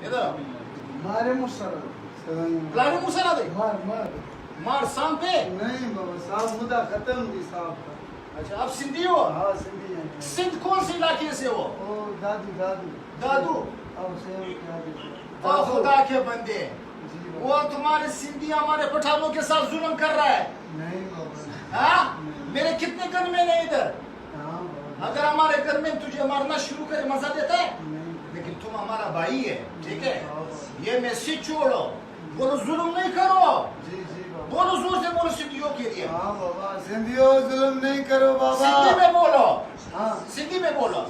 ادھر مارے مسر پلانے مسرا دے مار مار سام پہ نہیں بابا صاحب مدہ ختم دی صاحب کا. اچھا آپ سندھی ہو ہاں سندھی ہیں. سندھ کون سی علاقے سے ہو او دادو دادو اب سے کیا اور خدا کے بندے جی وہ بابا. تمہارے سندھی ہمارے پٹھانوں کے ساتھ ظلم کر رہا ہے نہیں بابا. ہاں میرے کتنے گن میں نہیں ادھر ہاں بابا. اگر ہمارے گھر میں تجھے مارنا شروع کرے مزہ دیتا ہے نہیں. لیکن تم ہمارا بھائی ہے ٹھیک ہے ہاں بابا. یہ میسج چھوڑو بولو ظلم نہیں کرو جی جی بابا. بولو زور سے بولو سندھیوں کے لیے ہاں بابا سندھیوں ظلم نہیں کرو بابا. سندھی میں بولو ہاں سندھی میں بولو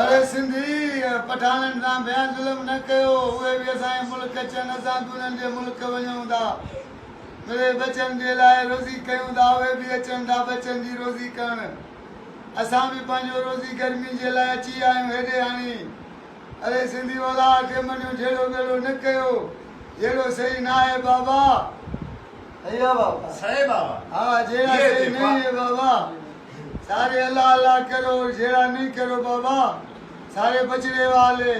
ارے سندھی پٹھانن سان بیان ظلم نہ کयो उहे बि असांजे मुल्क अचनि असां बि उन्हनि जे मुल्क वञूं था मिड़े बचनि जे लाइ रोज़ी कयूं था उहे बि अचनि था बचनि जी रोज़ी करणु असां बि पंहिंजो रोज़ी गर्मी जे लाइ अची विया आहियूं हेॾे हाणे अरे सिंधी औलाद खे मञो जहिड़ो ॿेड़ो न कयो जहिड़ो सही न आहे बाबा सही आहे बाबा सही बाबा हाँ जहिड़ा ये सही देखो। नहीं है बाबा सारे अल्लाह अल्लाह करो जहिड़ा नहीं करो बाबा सारे बछड़े वाले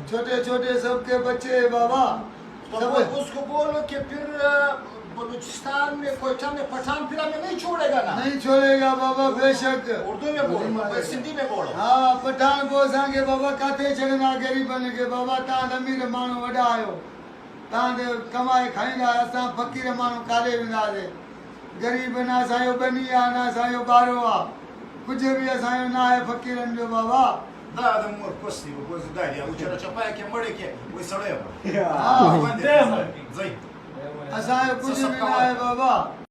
छोटे छोटे सबके बच्चे बाबा तो सब वो उसको बोलो कि फिर बलूचिस्तान में कोयटा में पठान फिरा में नहीं छोड़ेगा ना नहीं छोड़ेगा बाबा बेशक उर्दू में बोलो सिंधी में बोलो हाँ पठान को असांखे बाबा काथे छॾंदा ग़रीबनि खे बाबा तव्हां अमीर माण्हू वॾा आहियो तव्हां ते कमाए खाईंदा असां फ़क़ीर माण्हू काॾे वेंदासीं ग़रीब न असांजो बनी आहे न असांजो ॿारो आहे कुझु बि असांजो न आहे फ़क़ीरनि जो बाबा Да, да, мор, спасибо, дай, я вчера чапая, ке морі, ке, ви сорема. हाँ Зай. असांजो कुझु बि न आहे बाबा